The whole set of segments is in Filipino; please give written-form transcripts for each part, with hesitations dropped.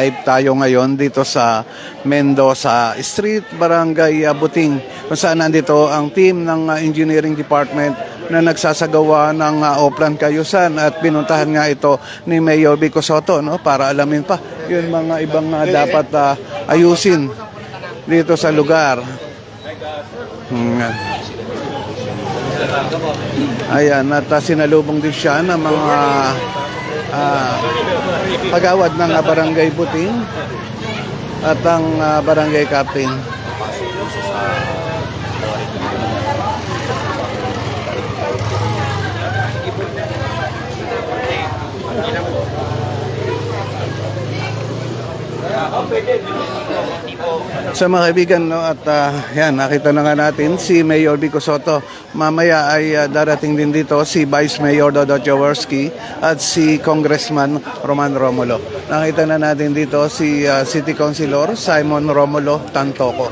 Live tayo ngayon dito sa Mendoza Street, Barangay Buting, kung saan nandito ang team ng Engineering Department na nagsasagawa ng Oplan Cayusan at pinuntahan nga ito ni Mayor Vico Sotto, no, para alamin pa yung mga ibang dapat ayusin dito sa lugar. Ayan, at sinalubong din siya ng mga pagawad ng Barangay Buting at ang Barangay Captain. So mga kaibigan, no, at yan, nakita na nga natin si Mayor Vico Sotto. Mamaya ay darating din dito si Vice Mayor Dodo Jaworski at si Congressman Roman Romulo. Nakita na natin dito si City Councilor Simon Romulo Tantoco.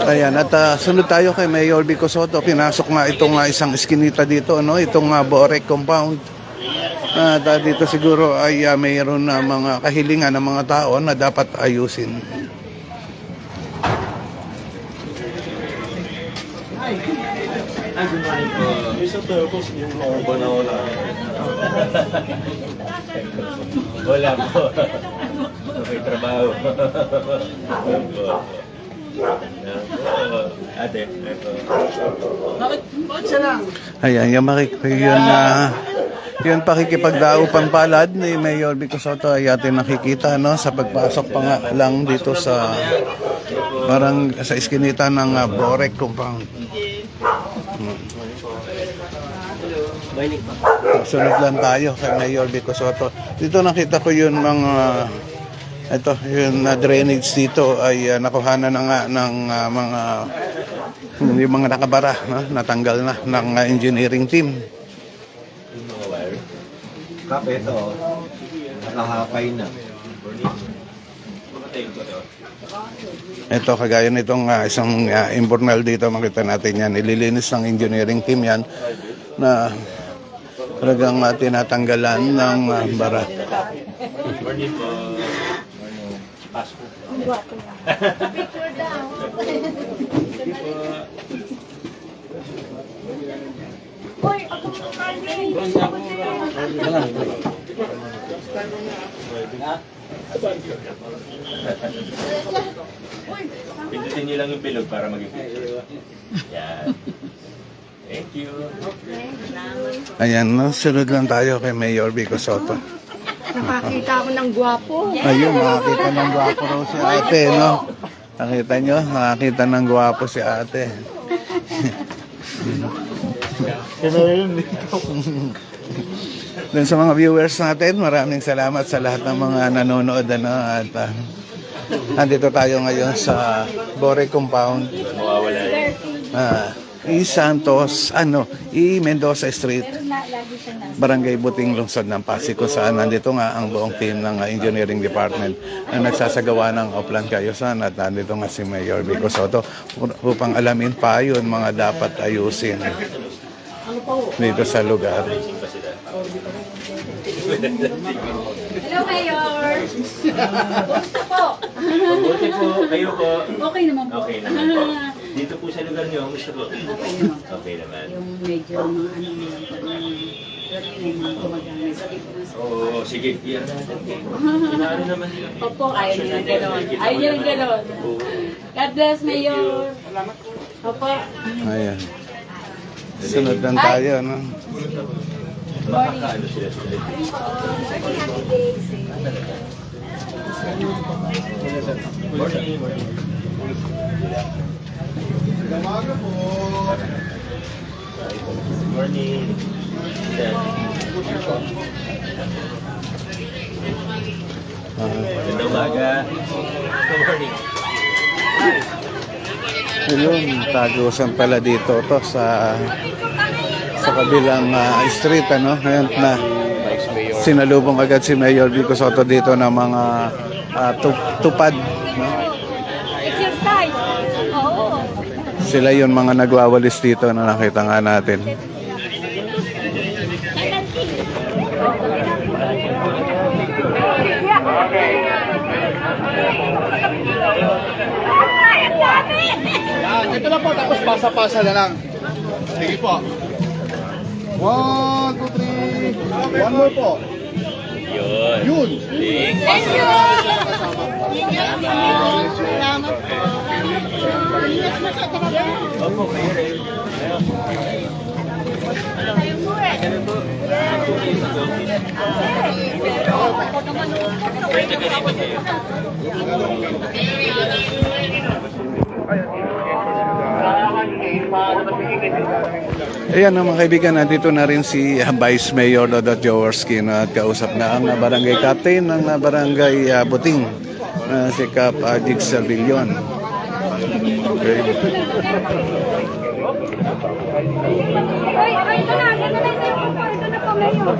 Ayan, at sunod tayo kay Mayor Vico Sotto. Pinasok nga itong isang iskinita dito, no, itong Borek Compound. Dito siguro ay mayroon na mga kahilingan ng mga tao na dapat ayusin. Wala po. May trabaho. Ate, ito. Bakit siya lang? Ayan, yun pakikipagdao pampalad ni Mayor Vico Sotto ay atin nakikita, no, sa pagpasok pa nga lang dito sa sa iskinita ng Borek Compound. Sunod lang tayo kay Mayor Vico Sotto. Dito nakita ko yun yung drainage dito ay nakuhanan na nga ng yung mga nakabara, no? Natanggal na ng engineering team. Kapit, nakahapay na. Ito, kagaya nitong isang imbornal dito, makita natin yan. Ililinis ng engineering team yan na talagang tinatanggalan ng bara. Morning po. Pasko. Picture daw. Hoy, ako mo Pindutin niyo lang yung bilog para maging picture. Yan. Thank you. Ayan, no? Sunod lang tayo kay Mayor Vico Sotto. Nakakita ako ng gwapo. Ayun, makakita ng gwapo raw si ate, no? Nakita nyo? Nakakita ng gwapo si ate. Dun sa mga viewers natin, maraming salamat sa lahat ng mga nanonood, ano, at nandito tayo ngayon sa Borek Compound, Santos, Mendoza Street, Barangay Buting, Lungsod ng Pasig, kung saan nandito nga ang buong team ng Engineering Department na nagsasagawa ng Oplan Cayusan, at nandito nga si Mayor Vico Sotto upang alamin pa yun mga dapat ayusin dito sa lugar. Hello, Mayor. Kumusta po? Mabuti po. Kayo po. Okay naman po. Okay naman po. Dito po sa lugar niyo, gusto po. Okay naman po. Okay naman. Yung medyo mga may mga gumagamit. Sabi ko na sa Oo, sige. Iyan natin. Inaano naman nila. Opo, ayaw nyo ng gano'n. Ayaw nyo ng gano'n. God bless, Mayor. Opo. Ayan. Sunod lang tayo, no? Makakaano sila sila. Morning. Morning. Magandang umaga. Good morning. Ayun, tagusan pala dito to sa kabilang street, ano? Ayan na. Sinalubong agad si Mayor Vico Sotto dito ng mga tupad, no? Exercise. Oo. Sila yun mga nagwawalis dito na nakita nga natin. Yeah. Ito lang po, tapos pasa-pasa na lang. Sige po. 1, 2, 3. One more po. Yun. Yun. Thank you! Opo, kayo rin. Ayan mga kaibigan, nandito na rin si Vice Mayor Dodot Jaworski na at kausap na ang barangay captain ng barangay Buting, si Cap Jigs Servillon. Okay. Ay, ito na po, Mayor.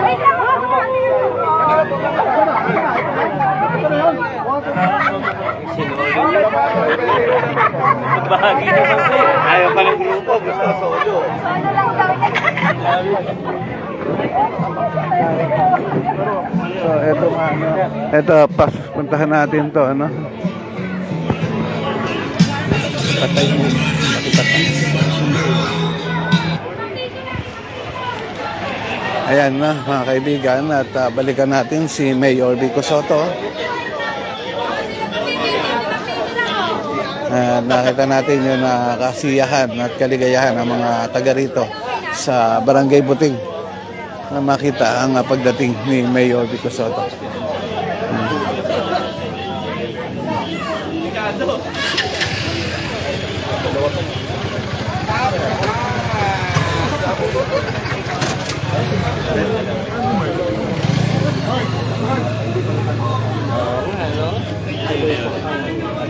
Wait lang Magbahagi naman po. Ayaw pa ng grupo. Gusto sa solo. So, eto nga, ano, eto, puntahan natin to, ano? Patay mo. Patay. Ayan na, mga kaibigan, at balikan natin si Mayor Vico Soto. Nakita natin yung kasiyahan at kaligayahan ng mga taga rito sa Barangay Buting na makita ang pagdating ni Mayor Vico Soto.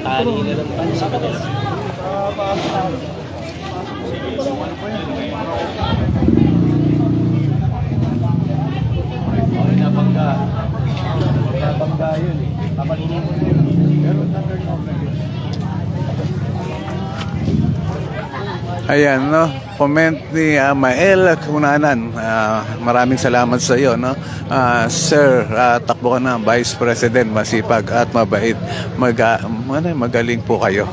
Tali na lang tayo sa kanila. Napangga yun eh. Ayan, no? Comment ni Mael Kunanan. Maraming salamat sa iyo, no? Sir, takbo ka na, Vice President, masipag at mabait. Magaling po kayo.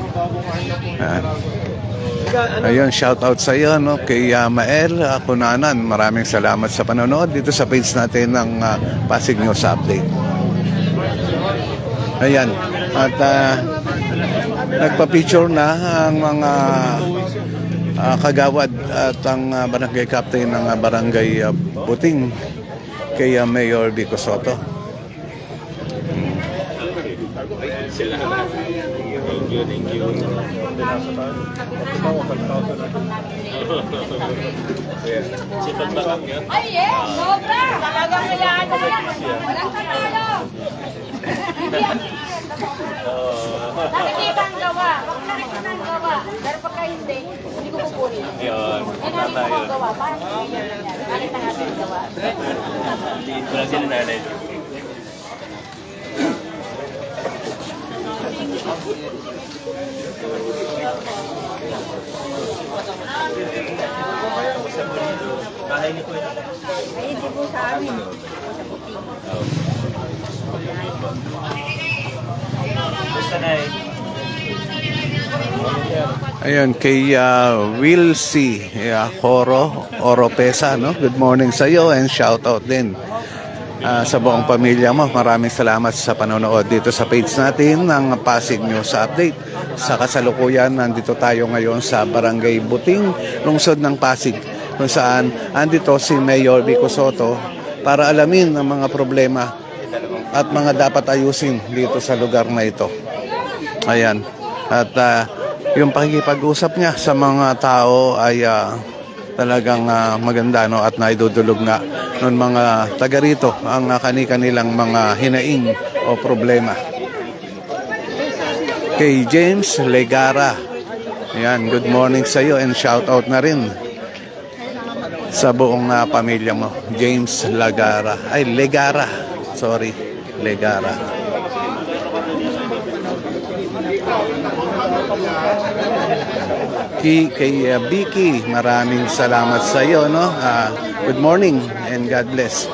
Ayun, shout out sa iyo, no? Kay Mael Kunanan. Maraming salamat sa panonood dito sa page natin ng Pasig News Update. Ayan. At nagpa-picture na ang mga kagawad at ang barangay captain ng barangay Buting kay Mayor Vico Soto. Thank you. Sipag ba kami? Ay, yes! Sobra! Talagang kayaan na yan! Walang katalo! Nakikita ang gawa. Nakikita ang gawa. Pero pagka hindi ko pupunin. Yun. Eh, nakikita ko ang gawa. Parang hindi yan. Nakita natin ang gawa. Wala sila nanay. Bahay ni Kuya. Ay, hindi po sa amin. Basta na eh. Ayun, kay Will C. Oropesa, no? Good morning sa iyo and shout out din sa buong pamilya mo. Maraming salamat sa panonood dito sa page natin ng Pasig News Update. Sa kasalukuyan, nandito tayo ngayon sa Barangay Buting, lungsod ng Pasig, kung saan andito si Mayor Vico Soto para alamin ang mga problema at mga dapat ayusin dito sa lugar na ito. Ayan. At yung pakikipag-usap niya sa mga tao ay talagang maganda, no? At naidudulog na ng mga taga rito ang kani-kanilang mga hinaing o problema. Kay James Legara. Ayan, good morning sa iyo and shout out na rin sa buong pamilya mo. James Legara. Ay, Legara. Sorry, Legara. Kay Vicky, maraming salamat sa iyo, no? Good morning and God bless.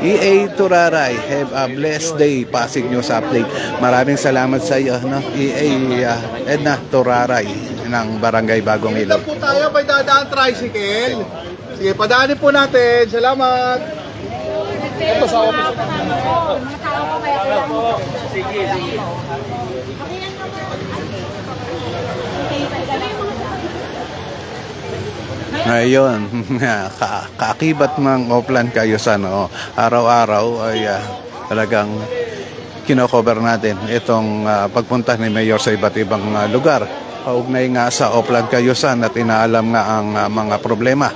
EA Turaray, have a blessed day. Pasig News Update. Maraming salamat sa iyo, no? EA Edna Turaray ng Barangay Bagong Dito Ilog. po tayo, may dadaan tricycle. Sige, padaanin po natin. Salamat. Ito sa office. Mga tao ko kaya kailangan. Sige, sige. Ngayon, kaakibat ng Oplan Cayusan, araw-araw ay talagang kino-cover natin itong pagpunta ni Mayor sa iba't ibang lugar. Kaugnay nga sa Oplan Cayusan at inaalam nga ang mga problema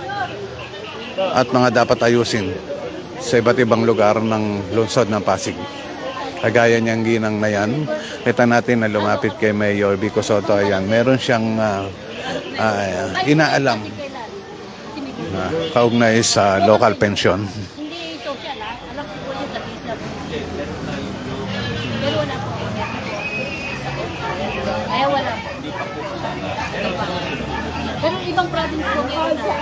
at mga dapat ayusin sa iba't ibang lugar ng lungsod ng Pasig. Kagaya niyang ginang na yan, kita natin na lumapit kay Mayor Vico Soto. Ayan, meron siyang inaalam na kaugnay sa local pension. Hindi social ha. Alam ko po yung dati sa pero wala po. Ay wala po. Pero ibang province po meron na.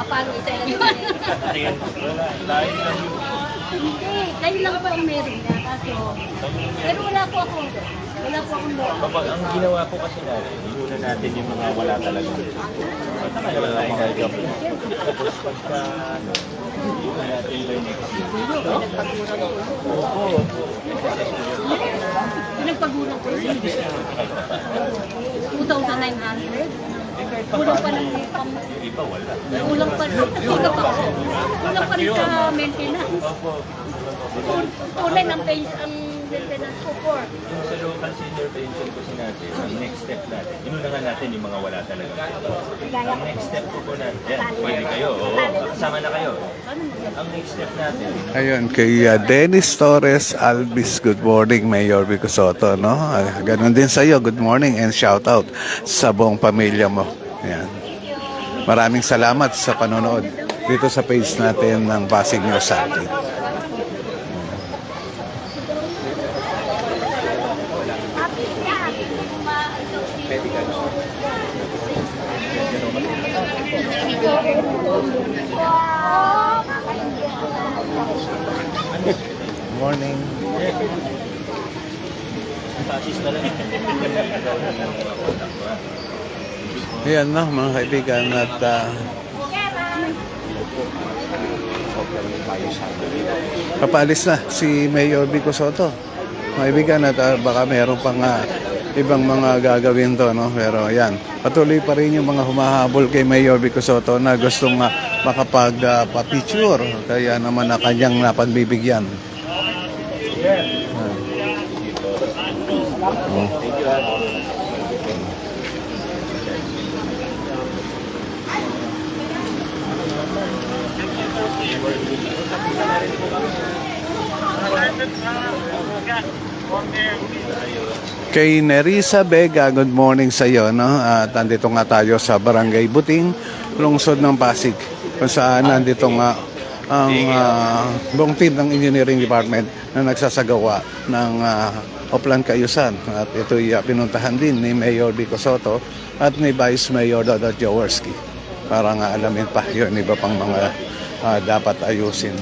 Paano ito yun? Hindi, kayo lang po ang meron na. Pero wala po ako. Wala po akong loob. Kapag ang ginawa po kasi natin, muna natin yung mga wala talaga. Wala natin. Tapos pagka, muna natin ba yung next year? Pinagpagulang ko yun. 2,900. Kulang pa lang pang... Yung iba wala. Kulang pa rin. Kulang pa rin. Kulang pa rin sa maintenance. Tunay ng maintenance ko for. Yung sa local senior pension kasi natin, ang next step natin, inunahan natin yung mga wala talaga. Ang next step po natin, yan, pwede kayo, kasama na kayo. Ang next step natin, Ayun, kay Dennis Torres Albis, good morning, Mayor Vico Soto, no? Ganon din sa iyo, good morning and shout out sa buong pamilya mo. Ayan. Maraming salamat sa panonood dito sa page natin ng Pasig News Update. Morning. pasis na lang. Ayan no, mga kaibigan at papalis na si Mayor Vico Soto. Mga kaibigan at baka meron pang ibang mga gagawin to, no? Pero ayan, patuloy pa rin yung mga humahabol kay Mayor Vico Soto na gustong makapag-picture. Kaya naman na kanyang napagbibigyan. Kay Nerissa Vega, good morning sa iyo, no? At nandito nga tayo sa Barangay Buting, lungsod ng Pasig, kung saan nandito nga ang buong team ng Engineering Department na nagsasagawa ng Oplan Cayusan. At ito'y pinuntahan din ni Mayor Vico Soto at ni Vice Mayor Dodot Jaworski para nga alamin pa yun iba pang mga dapat ayusin.